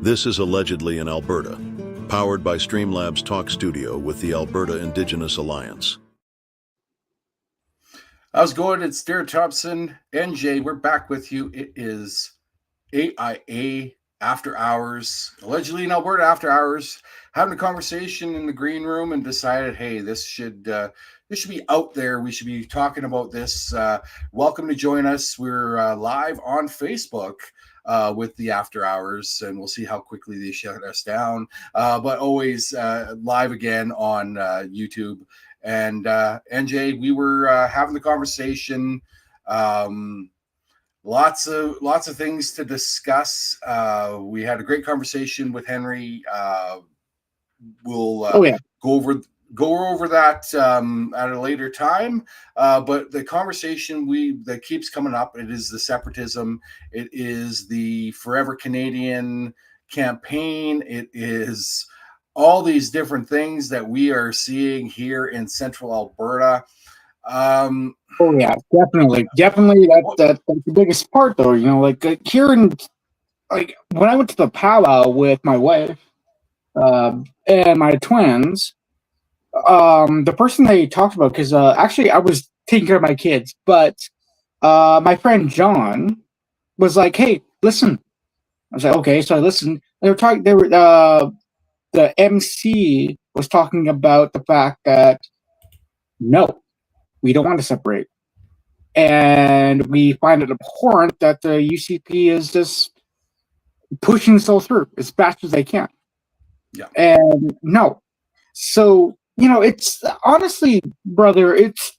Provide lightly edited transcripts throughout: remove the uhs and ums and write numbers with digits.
This is allegedly in Alberta, powered by Streamlabs Talk Studio with the Alberta Indigenous Alliance. How's it going? It's Darrin Thompson, NJ. We're back with you. It is AIA After Hours, allegedly in Alberta After Hours, having a conversation in the green room and decided, hey, this should be out there. We should be talking about this. Welcome to join us. We're live on Facebook with the After Hours, and we'll see how quickly they shut us down. But always live again on YouTube. And NJ, we were having the conversation. Lots of things to discuss. We had a great conversation with Henry. We'll go over that at a later time. But the conversation that keeps coming up, it is the separatism. It is the Forever Canadian campaign. It is all these different things that we are seeing here in central Alberta. Oh yeah, definitely. That's the biggest part, though. You know, like here in, like when I went to the powwow with my wife and my twins, the person they talked about, because actually I was taking care of my kids, but my friend John was like, "Hey, listen." I was like, "Okay." So I listened. They were talking. The MC was talking about the fact that no, we don't want to separate. And we find it abhorrent that the UCP is just pushing this all through as fast as they can. Yeah. And no. So, you know, it's honestly, brother, it's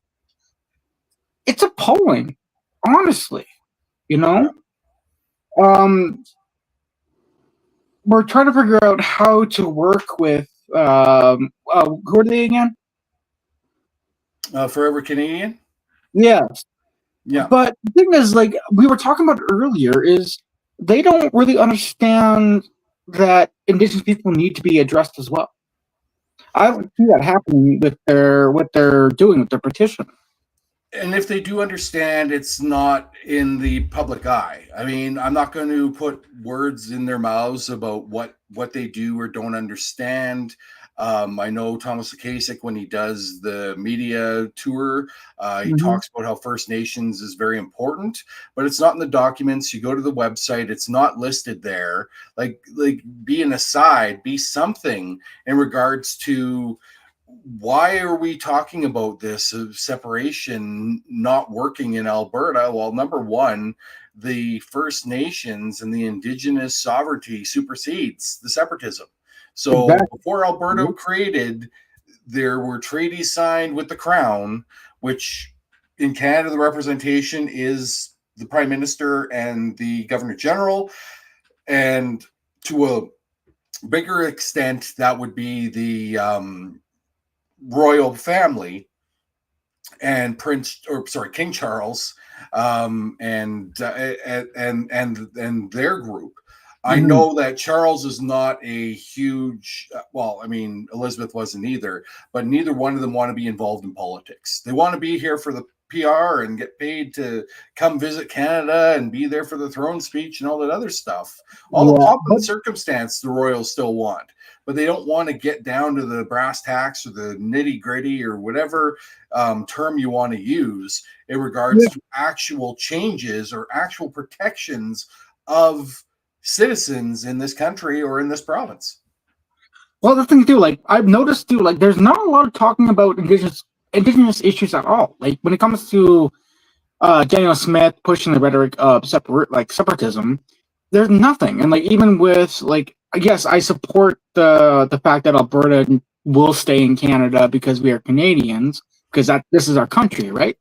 appalling. Honestly. You know? We're trying to figure out how to work with who are they again? Forever Canadian? Yes. Yeah. But the thing is, like we were talking about earlier, is they don't really understand that Indigenous people need to be addressed as well. I don't see that happening with what they're doing with their petition. And if they do understand, it's not in the public eye. I mean, I'm not going to put words in their mouths about what they do or don't understand. I know Thomas Akasik, when he does the media tour, he talks about how First Nations is very important, but it's not in the documents. You go to the website, it's not listed there. Like be an aside, be something in regards to why are we talking about this separation not working in Alberta? Well, number one, the First Nations and the Indigenous Sovereignty supersedes the separatism. So before Alberta created, there were treaties signed with the Crown, which in Canada, the representation is the Prime Minister and the Governor General. And to a bigger extent, that would be the royal family and King Charles and their group. I know that Charles is not a huge, well, I mean, Elizabeth wasn't either, but neither one of them want to be involved in politics. They want to be here for the PR and get paid to come visit Canada and be there for the throne speech and all that other stuff. All the pomp and circumstance the royals still want, but they don't want to get down to the brass tacks or the nitty gritty or whatever term you want to use in regards to actual changes or actual protections of citizens in this country or in this province. Well, the thing too, like I've noticed too, like there's not a lot of talking about indigenous issues at all. Like when it comes to Daniel Smith pushing the rhetoric of separatism, there's nothing. And like even with like, yes, I support the fact that Alberta will stay in Canada because we are Canadians, because this is our country, right?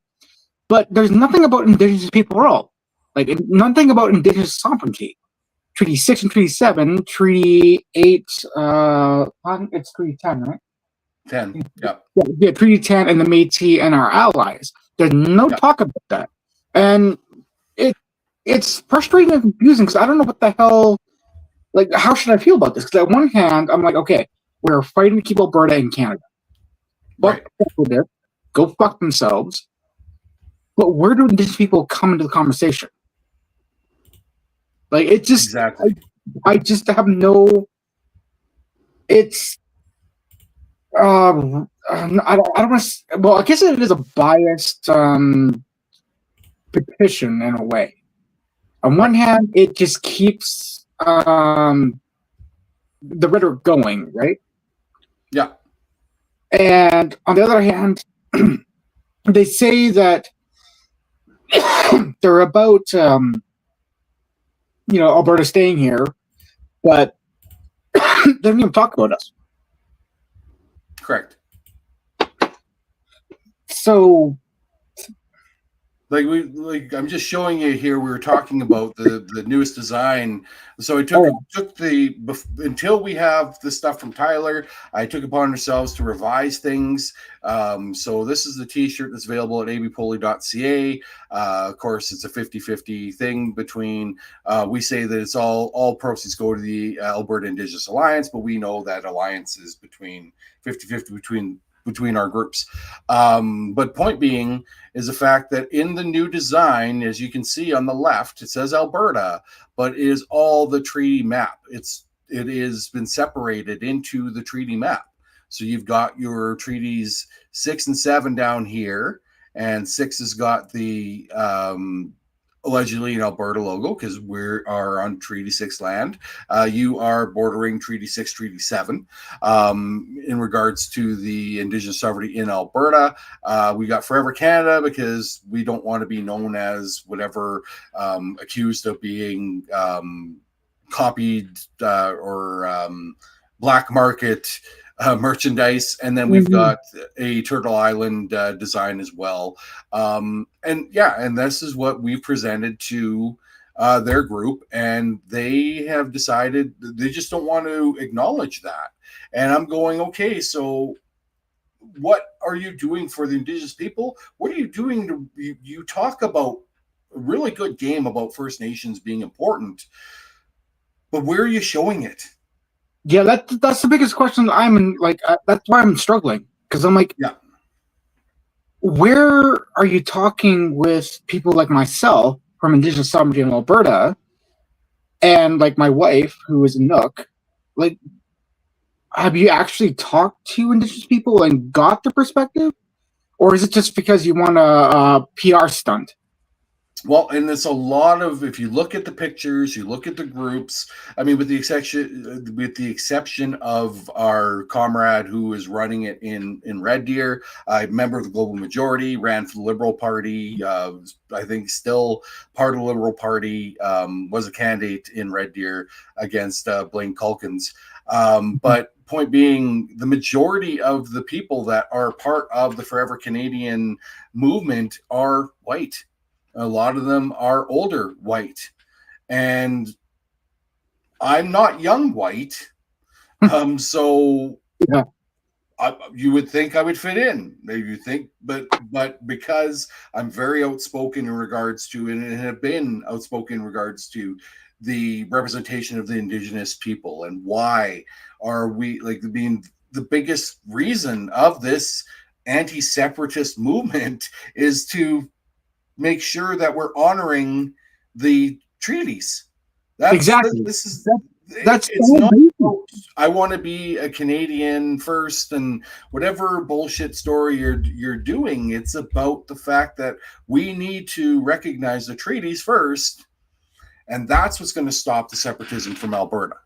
But there's nothing about Indigenous people at all. Like nothing about Indigenous sovereignty. Treaty 6 and Treaty 7, Treaty 8, I think it's Treaty 10, right? 10, yeah. Yeah, Treaty 10 and the Métis and our allies. There's no talk about that. And it's frustrating and confusing because I don't know what the hell, like, how should I feel about this? Because on one hand, I'm like, okay, we're fighting to keep Alberta in Canada. Fuck with it. Go fuck themselves. But where do Indigenous people come into the conversation? Like, it just... Exactly. I just have no. It's. I don't want to. Well, I guess it is a biased petition in a way. On one hand, it just keeps the rhetoric going, right? Yeah. And on the other hand, they say that they're about Alberta staying here, but they don't even talk about us. Correct. So, I'm just showing you here. We were talking about the newest design. So I took until we have the stuff from Tyler, I took upon ourselves to revise things. So this is the T-shirt that's available at abpoly.ca. Of course, it's a 50-50 thing between. We say that it's all proceeds go to the Alberta Indigenous Alliance, but we know that alliance is between 50-50 between our groups. But point being is the fact that in the new design, as you can see on the left, it says Alberta, but it is all the treaty map. It has been separated into the treaty map. So you've got your treaties 6 and 7 down here, and 6 has got the allegedly an Alberta logo because we are on Treaty 6 land. You are bordering Treaty 6, Treaty 7. In regards to the Indigenous Sovereignty in Alberta, we got Forever Canada because we don't want to be known as whatever accused of being copied or black market merchandise, and then we've got a Turtle Island design as well, and this is what we've presented to their group, and they have decided they just don't want to acknowledge that. And I'm going, okay, so what are you doing for the Indigenous people? What are you doing you talk about a really good game about First Nations being important, but where are you showing it? Yeah, that's the biggest question. That's why I'm struggling, because I'm like, yeah, where are you talking with people like myself from Indigenous Sovereignty in Alberta, and like my wife who is a Nook? Like, have you actually talked to Indigenous people and got their perspective, or is it just because you want a PR stunt? Well, and it's a lot of, if you look at the pictures, you look at the groups. I mean, with the exception of our comrade who is running it in Red Deer, a member of the Global Majority, ran for the Liberal Party. I think still part of the Liberal Party, was a candidate in Red Deer against Blaine Culkins. But point being, the majority of the people that are part of the Forever Canadian movement are white. A lot of them are older white, and I'm not young white. So yeah. You would think I would fit in. Maybe you think, but because I'm very outspoken in regards to, and have been outspoken in regards to the representation of the Indigenous people, and why are we being the biggest reason of this anti-separatist movement is to make sure that we're honoring the treaties. Exactly. It's not, I want to be a Canadian first and whatever bullshit story you're doing. It's about the fact that we need to recognize the treaties first, and that's what's going to stop the separatism from Alberta.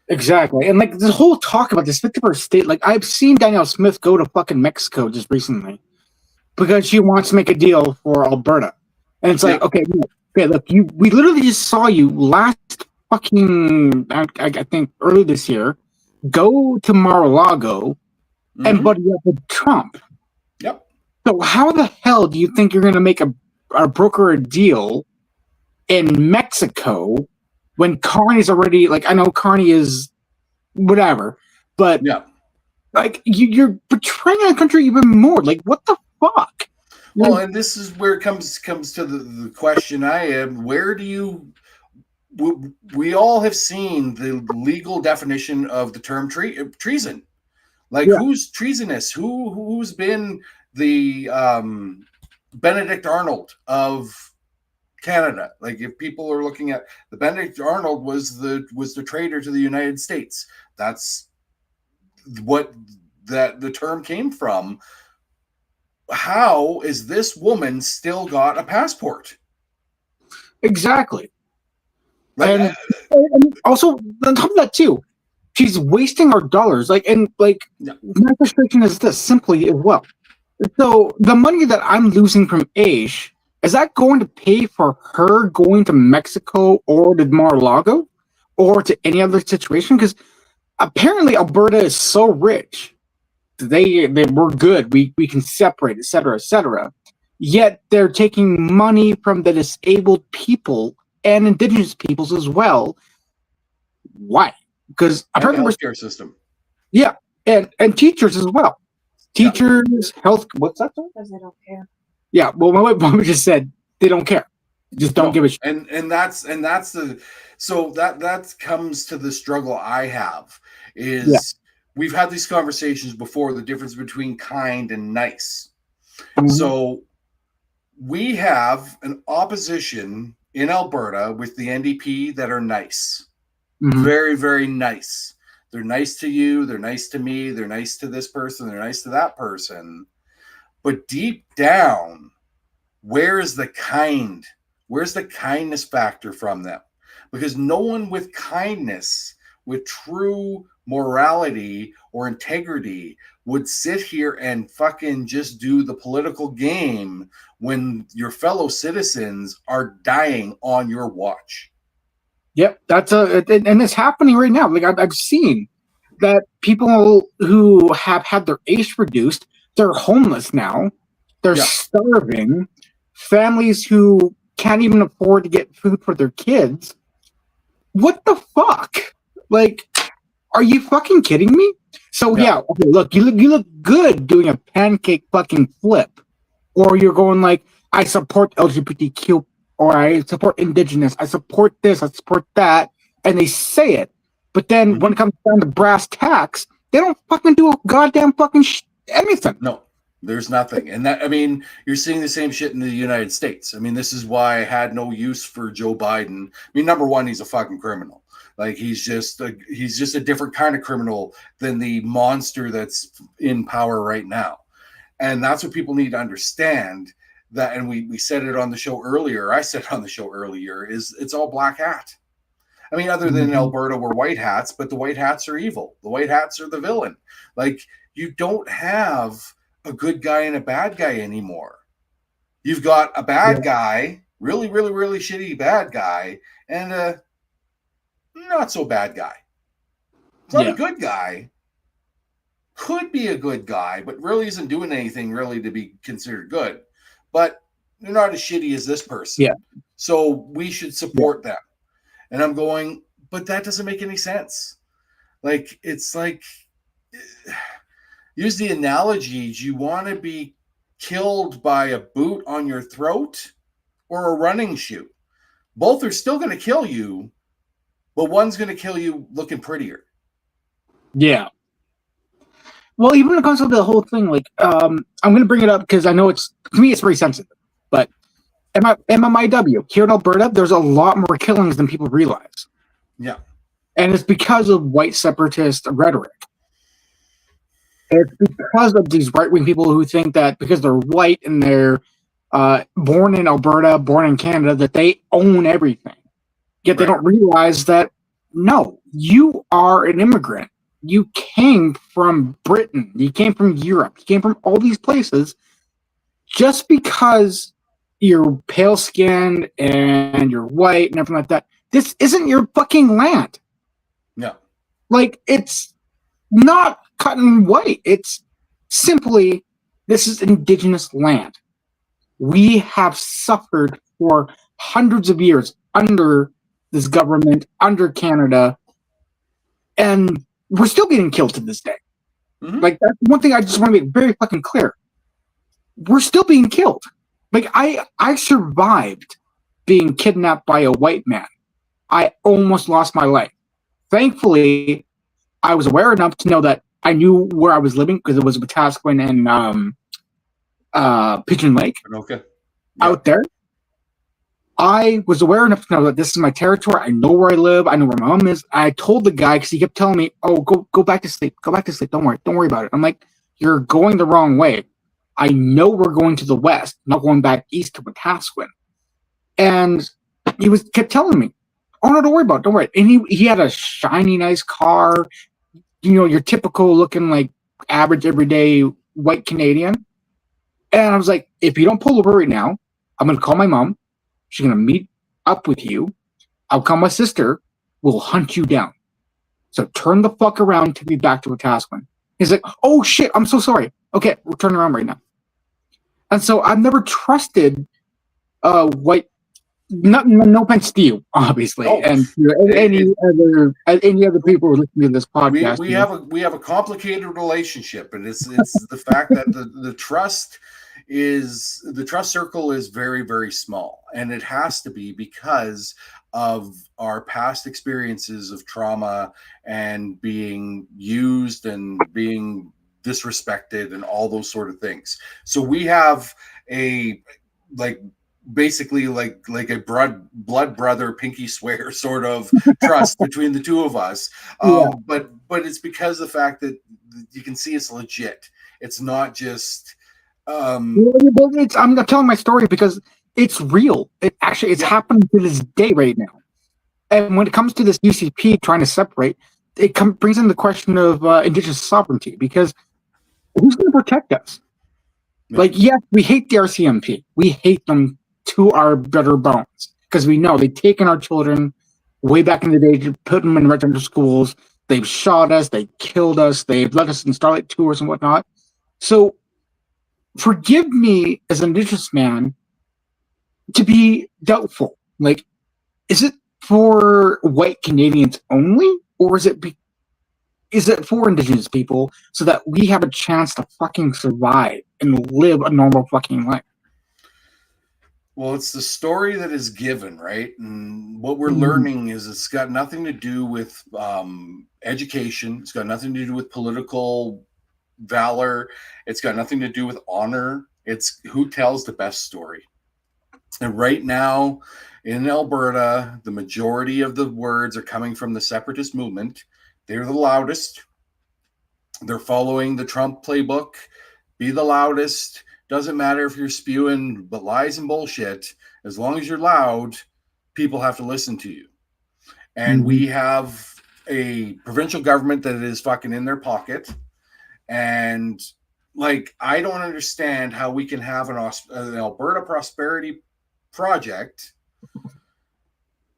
Exactly. And like the whole talk about this 51st state, like I've seen Danielle Smith go to fucking Mexico just recently because she wants to make a deal for Alberta. And it's like, okay, look, we literally just saw you last fucking, I think early this year, go to Mar-a-Lago and buddy up with Trump. Yep. So how the hell do you think you're going to make a broker a deal in Mexico when Carney's already, like, I know Carney is whatever, but like you're betraying our country even more. Like, what the fuck? Well, and this is where it comes to the question I am: where do you? We all have seen the legal definition of the term treason. Like, who's treasonous? Who's been the Benedict Arnold of Canada. Like if people are looking at the Benedict Arnold was the traitor to the United States. That's what the term came from. How is this woman still got a passport? Exactly. Like, and also on top of that too, she's wasting our dollars. Like, and like, Yeah. my frustration is this simply as well. So the money that I'm losing from Aish, is that going to pay for her going to Mexico or to Mar-a-Lago or to any other situation? Because apparently Alberta is so rich. They we're good. We can separate, etc., etc. Yet they're taking money from the disabled people and Indigenous peoples as well. Why? Because and the apparently healthcare system. yeah, and teachers as well. Teachers, health. What's that? Because they don't care. Yeah. Well, my mom just said they don't care. Just don't give a shit. And that's the so that comes to the struggle I have is we've had these conversations before, the difference between kind and nice. Mhm. So we have an opposition in Alberta with the NDP that are nice. Mhm. Very, very nice. They're nice to you, they're nice to me, they're nice to this person, they're nice to that person. But deep down, where's the kindness factor from them? Because no one with kindness, with true morality or integrity, would sit here and fucking just do the political game when your fellow citizens are dying on your watch. Yep, and it's happening right now. Like I've seen that people who have had their ACE reduced, they're homeless now. They're starving. Families who can't even afford to get food for their kids. What the fuck? Like, are you fucking kidding me? So yeah, okay, look, you look good doing a pancake fucking flip, or you're going like, I support LGBTQ, or I support Indigenous, I support this, I support that, and they say it, but then when it comes down to brass tacks, they don't fucking do a goddamn fucking anything. No, there's nothing. And that, I mean, you're seeing the same shit in the United States. I mean, this is why I had no use for Joe Biden. I mean, number one, he's a fucking criminal. Like he's just a different kind of criminal than the monster that's in power right now. And that's what people need to understand. That, and we said it on the show earlier. I said it on the show earlier, is it's all black hat. I mean, other than Alberta, we're white hats, but the white hats are evil. The white hats are the villain. Like, you don't have a good guy and a bad guy anymore. You've got a bad guy, really, really, really shitty bad guy, and a not so bad guy. It's not a good guy. Could be a good guy, but really isn't doing anything really to be considered good. But they're not as shitty as this person. Yeah. So we should support them. And I'm going, but that doesn't make any sense. Like, it's like, use the analogy. Do you want to be killed by a boot on your throat or a running shoe? Both are still going to kill you, but one's going to kill you looking prettier. Yeah. Well, even when it comes to the whole thing, like, I'm going to bring it up because I know to me, it's very sensitive. But MMIW, here in Alberta, there's a lot more killings than people realize. Yeah. And it's because of white separatist rhetoric. It's because of these right-wing people who think that because they're white and they're born in Alberta, born in Canada, that they own everything. Yet they don't realize that, no, you are an immigrant. You came from Britain. You came from Europe. You came from all these places. Just because you're pale-skinned and you're white and everything like that, this isn't your fucking land. No. Like, it's not cut and white. It's simply, this is Indigenous land. We have suffered for hundreds of years under this government, under Canada, and we're still getting killed to this day. Mm-hmm. Like, that's one thing I just want to make very fucking clear. We're still being killed. Like, I survived being kidnapped by a white man. I almost lost my life. Thankfully, I was aware enough to know that I knew where I was living because it was Wetaskiwin and Pigeon Lake. Okay. Out there. I was aware enough to know that this is my territory. I know where I live. I know where my mom is. I told the guy because he kept telling me, "Oh, go back to sleep. Go back to sleep. Don't worry about it." I'm like, "You're going the wrong way. I know we're going to the west, not going back east to Wetaskiwin." And he kept telling me, "Oh no, don't worry about it. Don't worry." And he had a shiny, nice car. You know, your typical looking like average everyday white Canadian. And I was like, "If you don't pull over right now, I'm going to call my mom. She's going to meet up with you. I'll call my sister. We'll hunt you down. So turn the fuck around to be back to Wetaskiwin." He's like, "Oh shit, I'm so sorry. Okay, we're turning around right now." And so I've never trusted white. No offense to you, obviously, and any other people who listen to this podcast. We have a complicated relationship, and it's the fact that the trust circle is very, very small, and it has to be because of our past experiences of trauma and being used and being disrespected and all those sort of things. So we have basically like a blood brother pinky swear sort of trust between the two of us. But it's because of the fact that you can see it's legit. It's not just I'm not telling my story because it's real. It's happening to this day right now. And when it comes to this UCP trying to separate, it brings in the question of Indigenous sovereignty, because who's going to protect us? Like, yes, we hate the RCMP. We hate them to our bitter bones because we know they've taken our children way back in the day to put them in residential schools. They've shot us. They killed us. They've let us in Starlight tours and whatnot. So forgive me as an Indigenous man to be doubtful. Like, is it for white Canadians only, or is it for Indigenous people so that we have a chance to fucking survive and live a normal fucking life? Well, it's the story that is given, right? And what we're learning is it's got nothing to do with education. It's got nothing to do with political valor. It's got nothing to do with honor. It's who tells the best story. And right now in Alberta, the majority of the words are coming from the separatist movement. They're the loudest. They're following the Trump playbook. Be the loudest. Doesn't matter if you're spewing lies and bullshit. As long as you're loud, people have to listen to you. And we have a provincial government that is fucking in their pocket. And like, I don't understand how we can have an Alberta Prosperity Project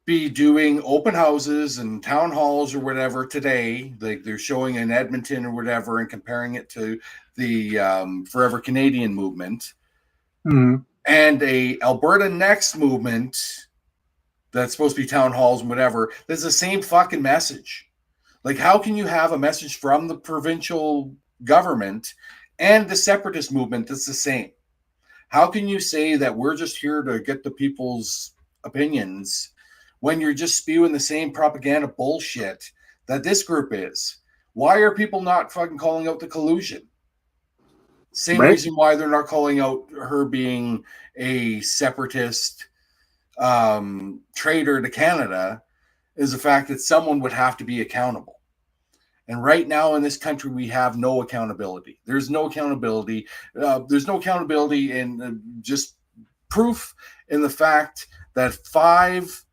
be doing open houses and town halls or whatever today, like they're showing in Edmonton or whatever, and comparing it to the Forever Canadian movement, and a Alberta Next movement that's supposed to be town halls and whatever. There's the same fucking message. Like, how can you have a message from the provincial government and the separatist movement that's the same? How can you say that we're just here to get the people's opinions when you're just spewing the same propaganda bullshit that this group is? Why are people not fucking calling out the collusion? Same reason why they're not calling out her being a separatist traitor to Canada is the fact that someone would have to be accountable. And right now in this country, we have no accountability. There's no accountability. There's no accountability in just proof in the fact that 5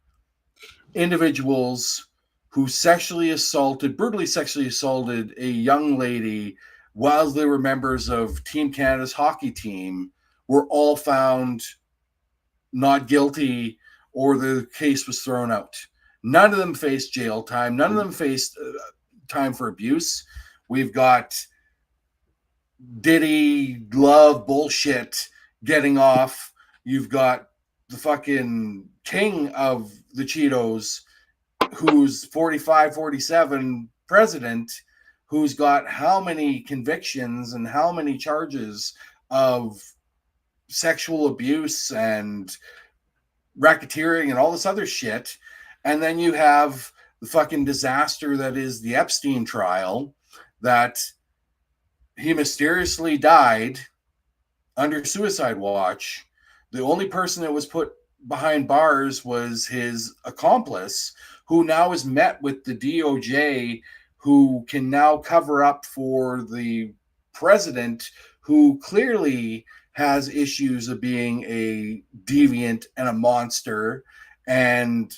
individuals who brutally sexually assaulted a young lady while they were members of Team Canada's hockey team were all found not guilty, or the case was thrown out. None of them faced jail time. None of them faced time for abuse. We've got Diddy love bullshit getting off. You've got the fucking king of the Cheetos, who's 45, 47 president, who's got how many convictions and how many charges of sexual abuse and racketeering and all this other shit. And then you have the fucking disaster that is the Epstein trial, that he mysteriously died under suicide watch. The only person that was put behind bars was his accomplice, who now is met with the DOJ, who can now cover up for the president, who clearly has issues of being a deviant and a monster and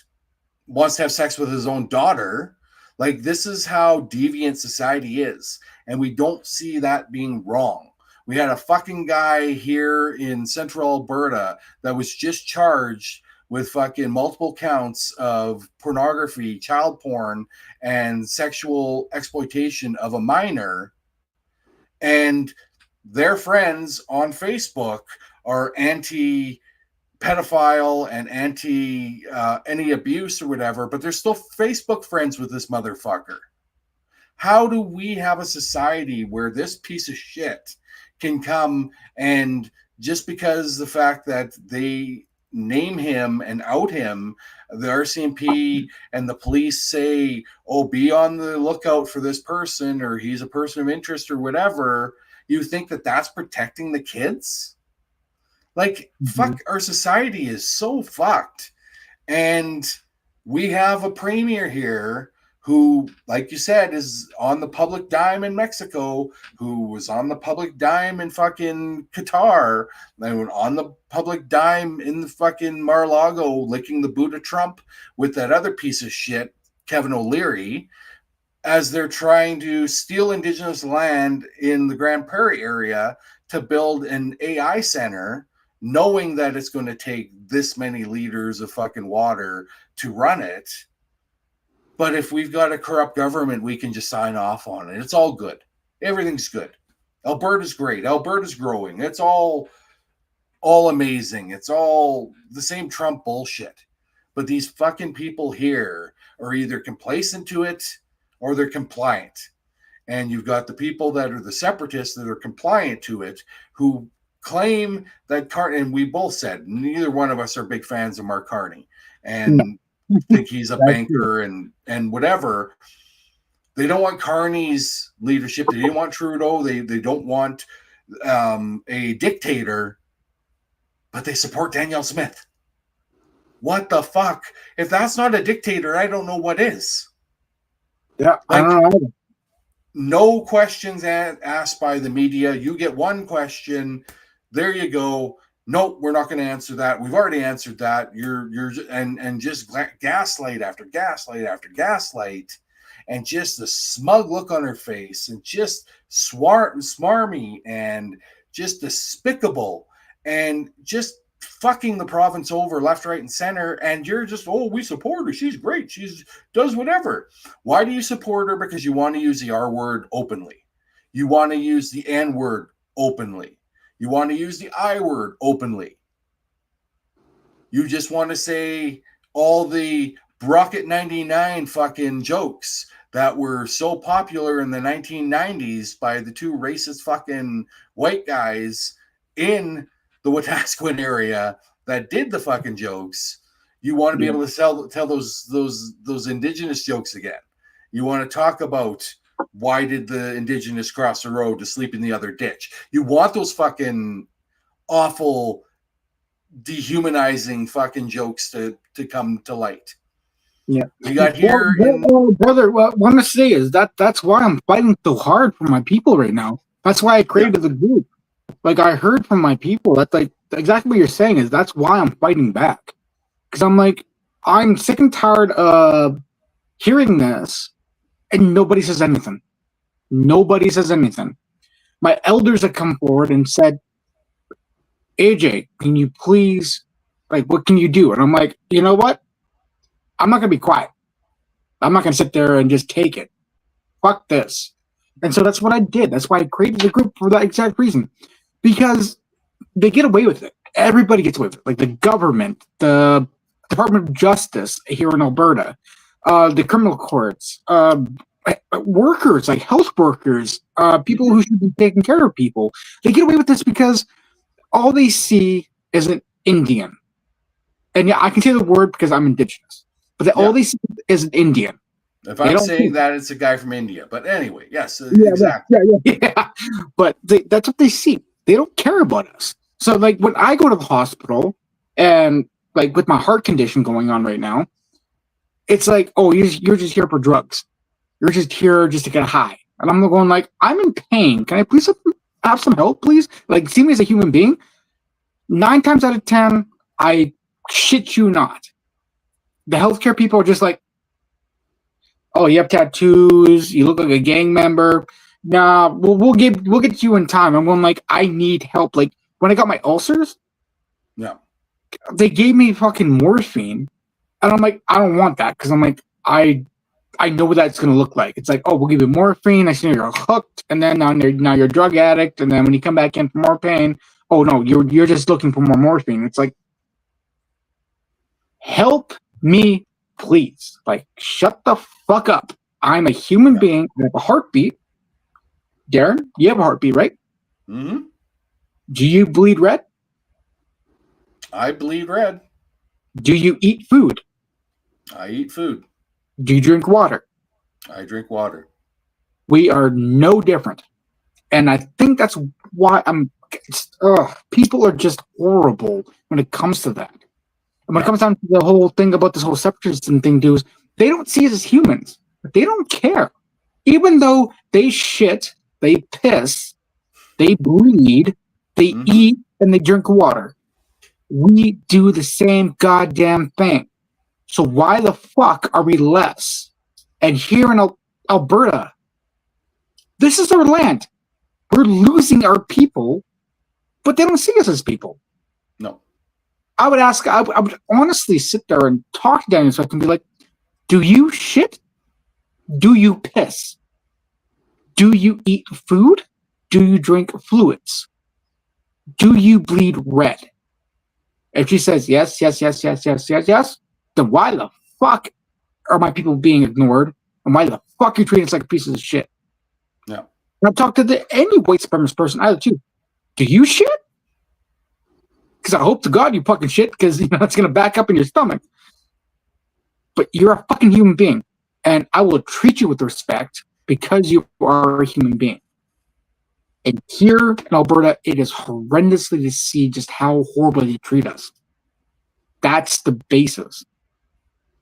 wants to have sex with his own daughter. Like, this is how deviant society is. And we don't see that being wrong. We had a fucking guy here in central Alberta that was just charged with fucking multiple counts of pornography, child porn, and sexual exploitation of a minor. And their friends on Facebook are anti-pedophile and anti any abuse or whatever, but they're still Facebook friends with this motherfucker. How do we have a society where this piece of shit can come and just because the fact that they name him and out him, the RCMP and the police say, oh, be on the lookout for this person, or he's a person of interest or whatever, you think that that's protecting the kids? Like, fuck, our society is so fucked. And we have a premier here who, like you said, is on the public dime in Mexico, who was on the public dime in fucking Qatar, and on the public dime in the fucking Mar-a-Lago licking the boot of Trump with that other piece of shit, Kevin O'Leary, as they're trying to steal Indigenous land in the Grand Prairie area to build an AI center, knowing that it's going to take this many liters of fucking water to run it. But if we've got a corrupt government, we can just sign off on it. It's all good. Everything's good. Alberta's great. Alberta's growing. It's all amazing. It's all the same Trump bullshit. But these fucking people here are either complacent to it or they're compliant. And you've got the people that are the separatists that are compliant to it, who claim that and we both said neither one of us are big fans of Mark Carney. And think he's a banker and whatever. They don't want Carney's leadership. They didn't want Trudeau. They don't want a dictator, but they support Danielle Smith. What the fuck? If that's not a dictator, I don't know what is. Yeah, like, I don't know. No questions asked by the media. You get one question. There you go. Nope, we're not going to answer that. We've already answered that. You're and just gaslight after gaslight after gaslight, and just the smug look on her face, and just smarmy, and just despicable, and just fucking the province over left, right, and center. And you're just, oh, we support her. She's great. She's does whatever. Why do you support her? Because you want to use the R word openly. You want to use the N word openly. You want to use the I word openly. You just want to say all the Brocket 99 fucking jokes that were so popular in the 1990s by the two racist fucking white guys in the Wetaskiwin area that did the fucking jokes. You want to be able to tell those Indigenous jokes again. You want to talk about why did the Indigenous cross the road to sleep in the other ditch? You want those fucking awful, dehumanizing fucking jokes to come to light. Yeah. We got here. Brother, what I want to say is that's why I'm fighting so hard for my people right now. That's why I created the group. Like, I heard from my people. That's like exactly what you're saying is that's why I'm fighting back. Because I'm like, I'm sick and tired of hearing this and nobody says anything. Nobody says anything. My elders have come forward and said, AJ, can you please, like, what can you do? And I'm like, you know what? I'm not going to be quiet. I'm not going to sit there and just take it. Fuck this. And so that's what I did. That's why I created the group for that exact reason. Because they get away with it. Everybody gets away with it. Like the government, the Department of Justice here in Alberta, the criminal courts, workers, like health workers, people who should be taking care of people. They get away with this because all they see is an Indian. And yeah, I can say the word because I'm Indigenous. But all they see is an Indian. If I'm saying that, it's a guy from India. But anyway, yes, exactly. Yeah. But that's what they see. They don't care about us. So, like, when I go to the hospital and like with my heart condition going on right now, it's like, oh, you're just here for drugs. You're just here just to get high. And I'm going like, I'm in pain. Can I please have some help, please? Like, see me as a human being. 9 times out of 10, I shit you not. The healthcare people are just like, oh, you have tattoos. You look like a gang member. Nah, we'll get to you in time. I'm going like, I need help. Like when I got my ulcers, Yeah. they gave me fucking morphine, and I'm like, I don't want that because I'm like, I know what that's gonna look like. It's like, oh, we'll give you morphine. I see you're hooked, and then now you're a drug addict, and then when you come back in for more pain, oh no, you're just looking for more morphine. It's like, help me, please. Like, shut the fuck up. I'm a human being. I have a heartbeat. Darrin, you have a heartbeat, right? Mm-hmm. Do you bleed red? I bleed red. Do you eat food? I eat food. Do you drink water? I drink water. We are no different. And I think that's why people are just horrible when it comes to that. And when it comes down to the whole thing about this whole separatism thing, dudes, they don't see us as humans. They don't care. Even though they shit, they piss, they bleed, they eat, and they drink water. We do the same goddamn thing. So why the fuck are we less? And here in Alberta, this is our land. We're losing our people, but they don't see us as people. No. I would honestly sit there and talk to Daniel so I can be like, do you shit? Do you piss? Do you eat food? Do you drink fluids? Do you bleed red? If she says yes, then why the fuck are my people being ignored? And why the fuck are you treating us like pieces of shit? Yeah. And I've talked to any white supremacist person either too. Do you shit? Because I hope to God you fucking shit, because it's going to back up in your stomach. But you're a fucking human being, and I will treat you with respect because you are a human being. And here in Alberta, it is horrendously to see just how horribly they treat us. That's the basis.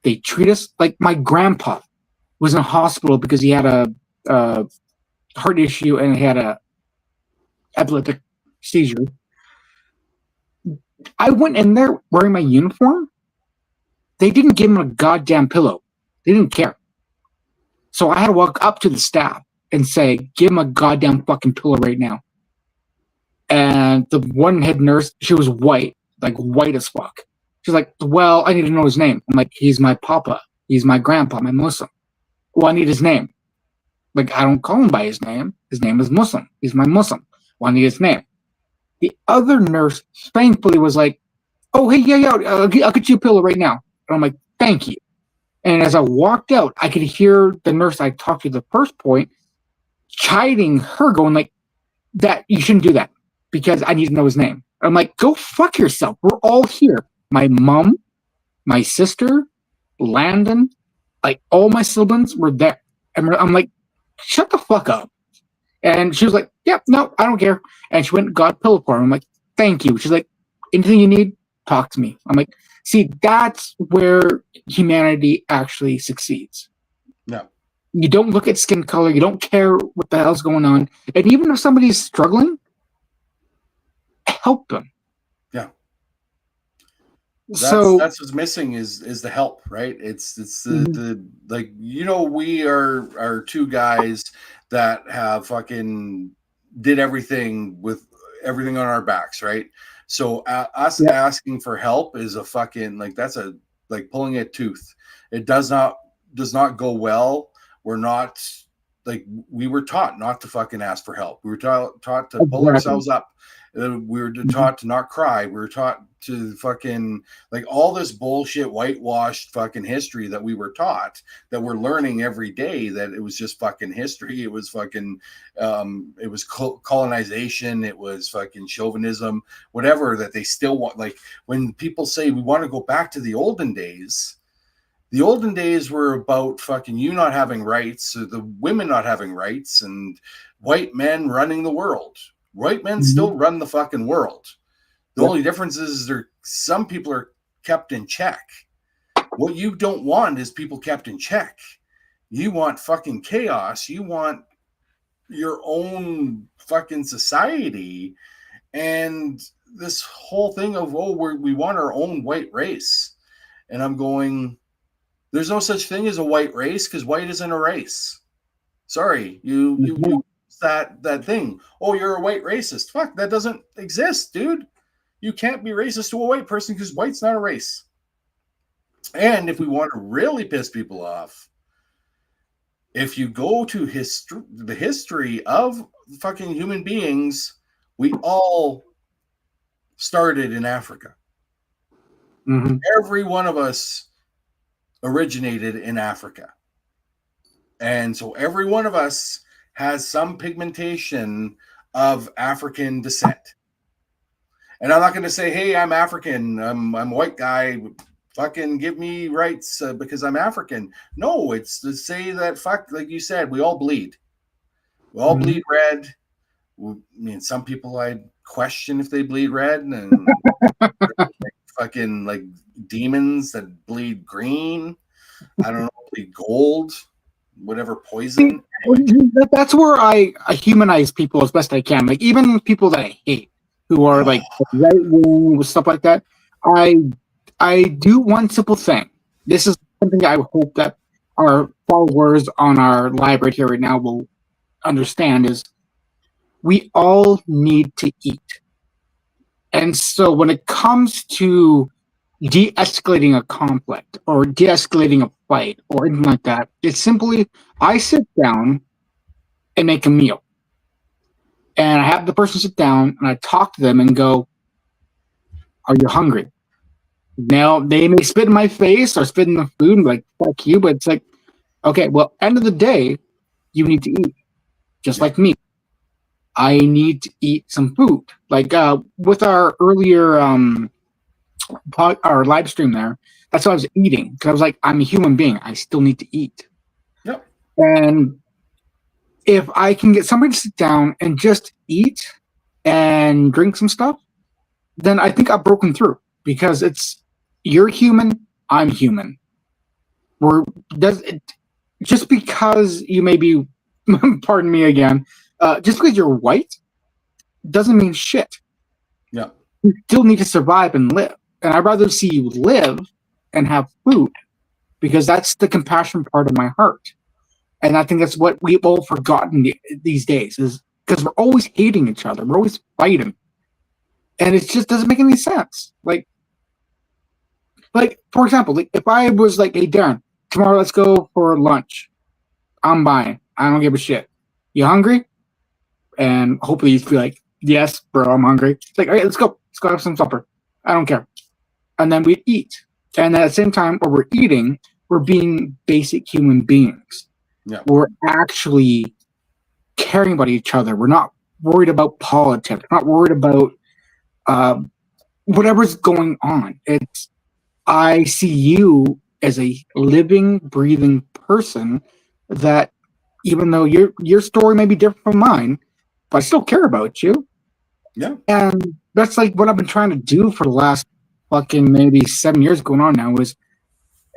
They treat us like my grandpa was in a hospital because he had a heart issue and he had a epileptic seizure. I went in there wearing my uniform. They didn't give him a goddamn pillow. They didn't care. So I had to walk up to the staff and say, give him a goddamn fucking pillow right now. And the one head nurse, she was white, like white as fuck. She's like, well, I need to know his name. I'm like, he's my papa. He's my grandpa, my Muslim. Well, I need his name. Like, I don't call him by his name. His name is Muslim. He's my Muslim. Well, I need his name. The other nurse, thankfully, was like, oh, hey, yeah, I'll get you a pillow right now. And I'm like, thank you. And as I walked out, I could hear the nurse I talked to the first point chiding her, going like, that you shouldn't do that because I need to know his name. I'm like, go fuck yourself. We're all here. My mom, my sister, Landon, like all my siblings were there. And I'm like, shut the fuck up. And she was like, yeah, no, I don't care. And she went and got a pillow for him. I'm like, thank you. She's like, anything you need, talk to me. I'm like, see, that's where humanity actually succeeds. No. You don't look at skin color. You don't care what the hell's going on. And even if somebody's struggling, help them. Yeah. So that's what's missing is the help, right? It's the like, we are two guys that have fucking did everything with everything on our backs, right? So us asking for help is a fucking that's like pulling a tooth. It does not go well. We're not we were taught not to fucking ask for help. We were taught to pull ourselves up. We were taught to not cry. We were taught to fucking all this bullshit whitewashed fucking history that we were taught, that we're learning every day, that it was just fucking history. It was fucking it was colonization. It was fucking chauvinism, whatever, that they still want. Like when people say we want to go back to the olden days were about fucking you not having rights, or the women not having rights, and white men running the world. White men still run the fucking world. The only difference is some people are kept in check. What you don't want is people kept in check. You want fucking chaos. You want your own fucking society. And this whole thing of, we want our own white race. And I'm going, there's no such thing as a white race, because white isn't a race. Sorry, you that thing. Oh, you're a white racist. Fuck, that doesn't exist, dude. You can't be racist to a white person because white's not a race. And if we want to really piss people off, if you go to the history of fucking human beings, we all started in Africa. Mm-hmm. Every one of us originated in Africa. And so every one of us has some pigmentation of African descent. And I'm not going to say, hey, I'm African, I'm a white guy, fucking give me rights because I'm African. No, it's to say that, fuck, like you said, we all bleed. We all bleed red. I mean, some people I question if they bleed red, and fucking like demons that bleed green. I don't know, bleed gold, whatever poison. That's where I humanize people as best I can. Like even people that I hate, who are like right wing with stuff like that. I do one simple thing. This is something I hope that our followers on our live right here right now will understand is we all need to eat. And so when it comes to de-escalating a conflict or de-escalating a fight or anything like that, it's simply I sit down and make a meal. And I have the person sit down and I talk to them and go, are you hungry? Now, they may spit in my face or spit in the food and be like, fuck you, but it's like, okay, well, end of the day, you need to eat. Just like me. I need to eat some food. Like with our earlier our live stream there, that's what I was eating. Because I was like, I'm a human being. I still need to eat. Yep. And if I can get somebody to sit down and just eat and drink some stuff, then I think I've broken through. Because you're human, I'm human. Just because you may be, pardon me again, just because you're white doesn't mean shit. Yeah. You still need to survive and live. And I'd rather see you live and have food because that's the compassion part of my heart. And I think that's what we've all forgotten these days is because we're always hating each other. We're always fighting. And it just doesn't make any sense. Like for example, like if I was like, hey, Darren, tomorrow let's go for lunch. I'm buying. I don't give a shit. You hungry? And hopefully you'd be like, yes, bro, I'm hungry. It's like, all right, let's go. Let's go have some supper. I don't care. And then we'd eat. And at the same time, while we're eating, we're being basic human beings. Yeah. We're actually caring about each other. We're not worried about politics. We're not worried about whatever's going on. I see you as a living, breathing person that even though your story may be different from mine, but I still care about you. Yeah. And that's like what I've been trying to do for the last fucking maybe 7 years going on now is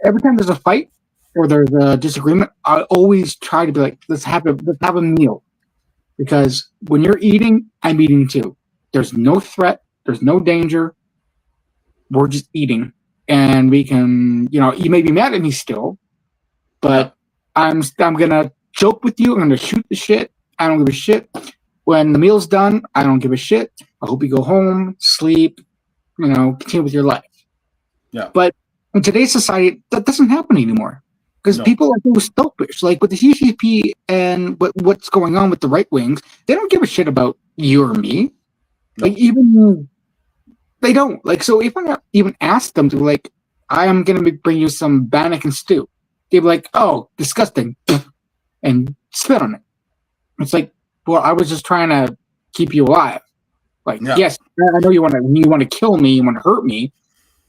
every time there's a fight or there's a disagreement, I always try to be like, let's have a meal. Because when you're eating, I'm eating too. There's no threat, there's no danger. We're just eating. And we can, you may be mad at me still, but I'm gonna joke with you. I'm gonna shoot the shit. I don't give a shit. When the meal's done, I don't give a shit. I hope you go home, sleep, continue with your life. Yeah. But in today's society, that doesn't happen anymore because people are so selfish. Like with the CCP and what's going on with the right wings, they don't give a shit about you or me. No. Like even. They don't. Like, so if I even ask them to, like, I am going to bring you some bannock and stew, they'd be like, oh, disgusting, and spit on it. It's like, well, I was just trying to keep you alive. Like, yes, I know you want to kill me, you want to hurt me,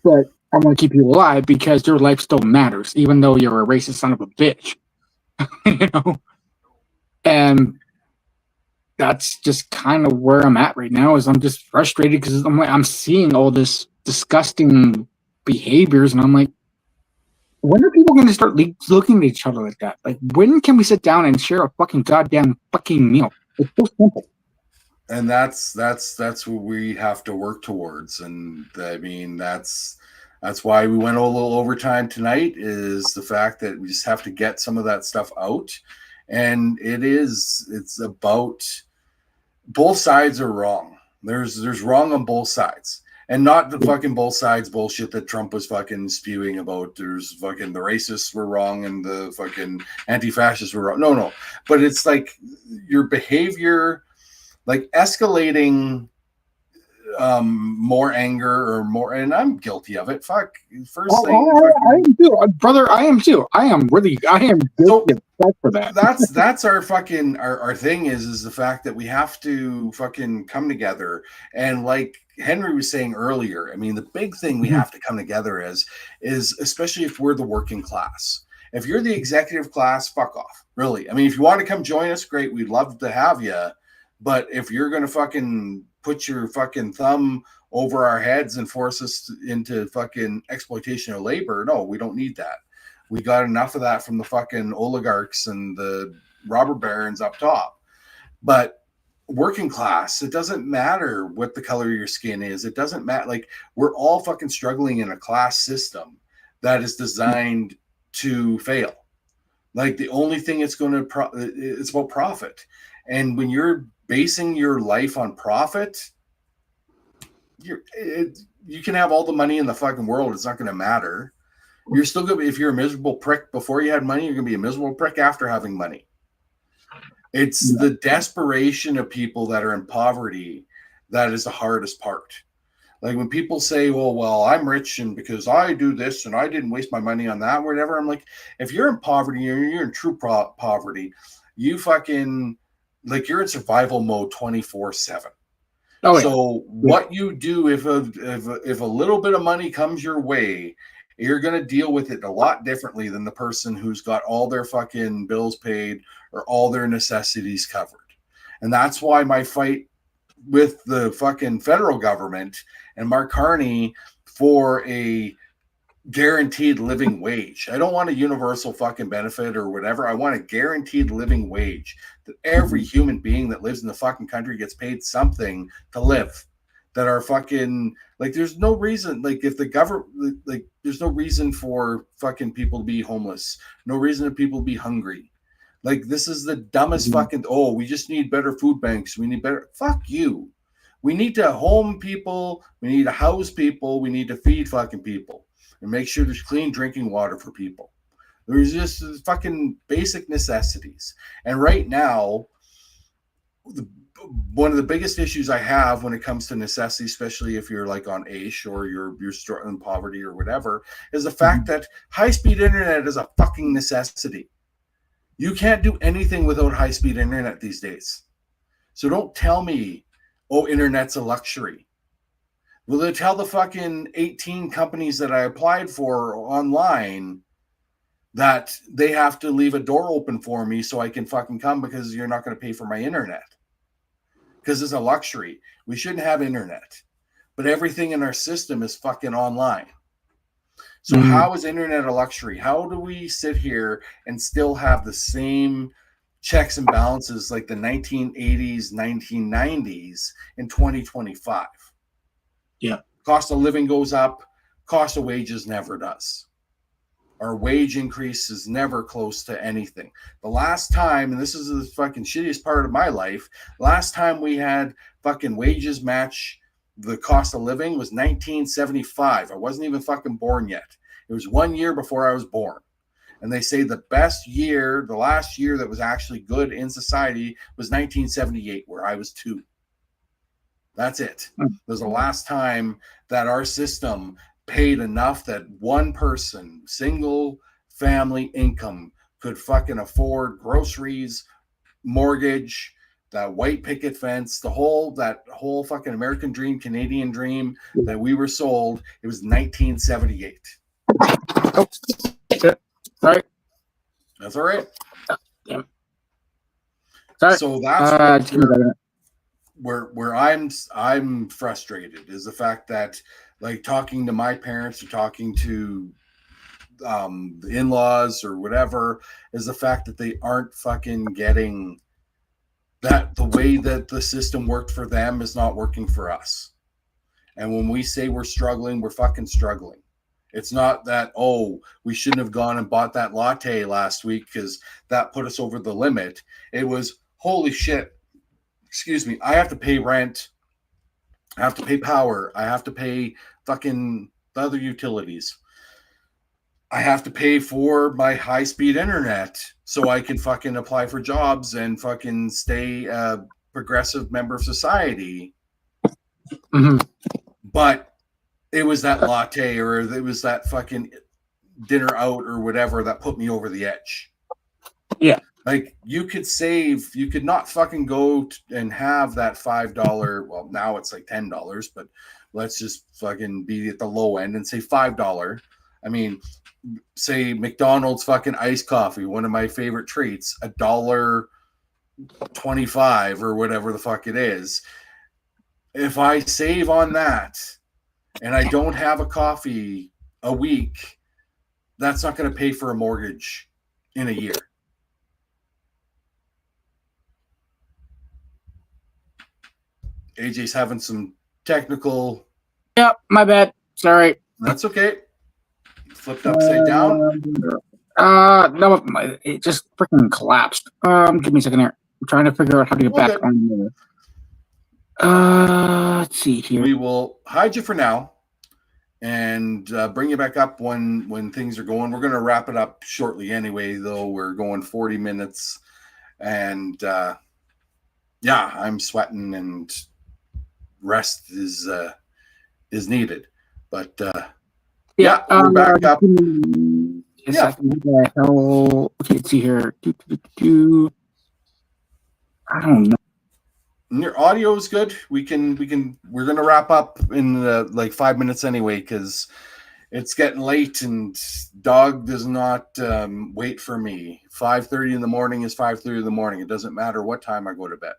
but I want to keep you alive because your life still matters, even though you're a racist son of a bitch. And that's just kind of where I'm at right now is I'm just frustrated because I'm seeing all this disgusting behaviors, and I'm like, when are people going to start looking at each other like that? Like, when can we sit down and share a fucking goddamn fucking meal? It's so simple. And that's what we have to work towards. And I mean, that's why we went a little overtime tonight, is the fact that we just have to get some of that stuff out. And it's about, both sides are wrong. There's wrong on both sides. And not the fucking both sides bullshit that Trump was fucking spewing about. There's fucking the racists were wrong and the fucking anti-fascists were wrong. No. But it's like your behavior, like escalating more anger or more, and I'm guilty of it. Fuck. First thing, I am too, brother. I am too. I am guilty for that. That's our fucking our thing is the fact that we have to fucking come together. And like Henry was saying earlier, I mean, the big thing we have to come together is especially if we're the working class. If you're the executive class, fuck off. Really. I mean, if you want to come join us, great. We'd love to have you. But if you're going to fucking put your fucking thumb over our heads and force us into fucking exploitation of labor, no, we don't need that. We got enough of that from the fucking oligarchs and the robber barons up top. But working class, it doesn't matter what the color of your skin is. It doesn't matter. Like, we're all fucking struggling in a class system that is designed to fail. Like, the only thing it's going to it's about profit. And when you're basing your life on profit, you can have all the money in the fucking world. It's not going to matter. You're still going to be, if you're a miserable prick before you had money, you're going to be a miserable prick after having money. It's the desperation of people that are in poverty that is the hardest part. Like when people say, well, I'm rich and because I do this and I didn't waste my money on that, whatever. I'm like, if you're in poverty, you're in true poverty, you fucking, like, you're in survival mode 24/7. Oh, yeah. So what you do if a little bit of money comes your way, you're going to deal with it a lot differently than the person who's got all their fucking bills paid or all their necessities covered. And that's why my fight with the fucking federal government and Mark Carney for a guaranteed living wage. I don't want a universal fucking benefit or whatever. I want a guaranteed living wage that every human being that lives in the fucking country gets paid something to live. That are fucking, like, there's no reason, like, if the government, like, there's no reason for fucking people to be homeless. No reason for people to be hungry. Like, this is the dumbest fucking, we just need better food banks. We need better, fuck you. We need to home people. We need to house people. We need to feed fucking people and make sure there's clean drinking water for people. There's just fucking basic necessities. And right now, one of the biggest issues I have when it comes to necessity, especially if you're like on AIA or you're struggling in poverty or whatever, is the fact that high-speed internet is a fucking necessity. You can't do anything without high-speed internet these days. So don't tell me, internet's a luxury. Well, they tell the fucking 18 companies that I applied for online that they have to leave a door open for me so I can fucking come because you're not going to pay for my internet. Because it's a luxury. We shouldn't have internet. But everything in our system is fucking online. So how is internet a luxury? How do we sit here and still have the same checks and balances like the 1980s, 1990s in 2025? Yeah. Cost of living goes up. Cost of wages never does. Our wage increase is never close to anything. The last time, and this is the fucking shittiest part of my life, last time we had fucking wages match the cost of living was 1975. I wasn't even fucking born yet. It was 1 year before I was born. And they say the best year, the last year that was actually good in society was 1978, where I was 2. That's it. It was the last time that our system paid enough that one person, single family income, could fucking afford groceries, mortgage, that white picket fence, that whole fucking American dream, Canadian dream that we were sold. It was 1978. Oh, sorry. That's all right. Damn. Sorry. So that's where I'm frustrated, is the fact that like talking to my parents or talking to the in-laws or whatever, is the fact that they aren't fucking getting that the way that the system worked for them is not working for us. And when we say we're struggling, we're fucking struggling. It's not that, oh, we shouldn't have gone and bought that latte last week because that put us over the limit. It was, holy shit, excuse me, I have to pay rent. I have to pay power. I have to pay fucking the other utilities. I have to pay for my high-speed internet so I can fucking apply for jobs and fucking stay a progressive member of society. Mm-hmm. But it was that latte or it was that fucking dinner out or whatever that put me over the edge. Yeah. Like you could not fucking go and have that $5. Well, now it's like $10, but let's just fucking be at the low end and say $5. I mean, say McDonald's fucking iced coffee, one of my favorite treats, $1.25 or whatever the fuck it is. If I save on that and I don't have a coffee a week, that's not going to pay for a mortgage in a year. AJ's having some technical. Yep, my bad. Sorry. That's okay. Flipped upside down. No, it just freaking collapsed. Give me a second here. I'm trying to figure out how to get back on there. Let's see here. We will hide you for now and bring you back up when things are going. We're going to wrap it up shortly anyway, though. We're going 40 minutes. And yeah, I'm sweating and rest is needed. But yeah, we're back up. Yeah. Okay, let's see here. I don't know. Your audio is good. We're gonna wrap up in like 5 minutes anyway, because it's getting late and dog does not wait for me. 5:30 in the morning is 5:30 in the morning. It doesn't matter what time I go to bed.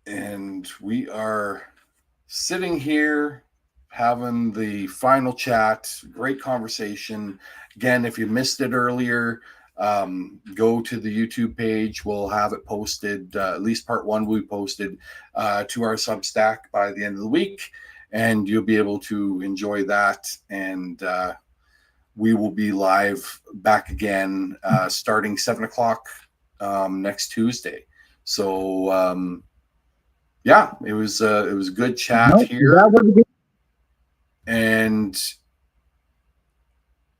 And we are sitting here having the final chat. Great conversation. Again, if you missed it earlier, go to the YouTube page. We'll have it posted. At least part one will be posted to our Substack by the end of the week, and you'll be able to enjoy that. And we will be live back again starting 7:00 next Tuesday. So yeah, it was a good chat here. And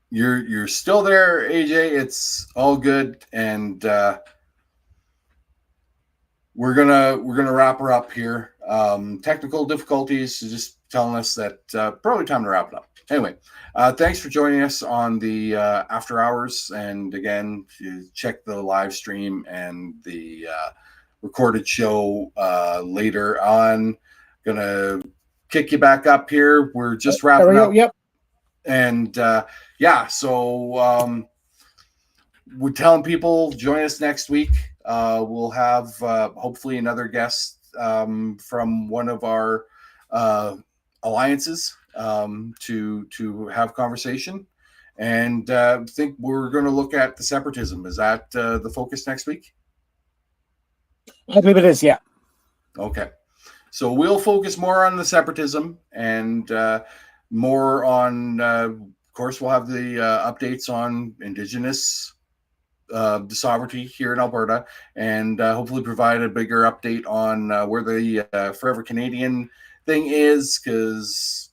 you're still there, AJ. It's all good, and we're gonna wrap her up here. Technical difficulties just telling us that probably time to wrap it up. Anyway, thanks for joining us on the after hours, and again, check the live stream and the recorded show later on. Gonna kick you back up here. We're just wrapping up. Yep. And yeah, so we're telling people join us next week. We'll have hopefully another guest from one of our alliances to have conversation. And I think we're going to look at the separatism. Is that the focus next week? I believe it is, yeah. Okay. So we'll focus more on the separatism and more on, of course, we'll have the updates on Indigenous sovereignty here in Alberta, and hopefully provide a bigger update on where the Forever Canadian thing is, because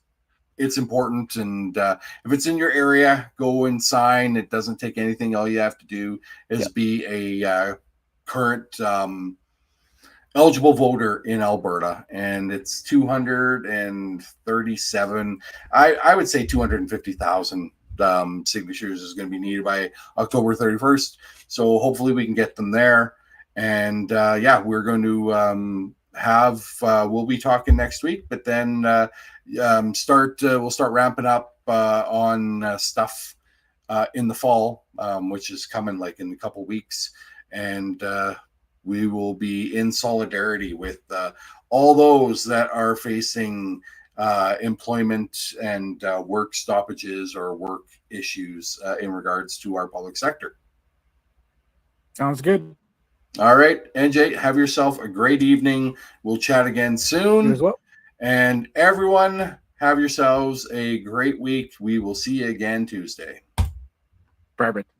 it's important. And if it's in your area, go and sign. It doesn't take anything. All you have to do is be a current eligible voter in Alberta, and it's 237. I would say 250,000 signatures is going to be needed by October 31st. So hopefully we can get them there. And yeah, we're going to we'll be talking next week, but then we'll start ramping up on stuff in the fall, which is coming like in a couple weeks, and we will be in solidarity with all those that are facing employment and work stoppages or work issues in regards to our public sector. Sounds good. All right, NJ, have yourself a great evening. We'll chat again soon. You as well. And everyone, have yourselves a great week. We will see you again Tuesday. Perfect.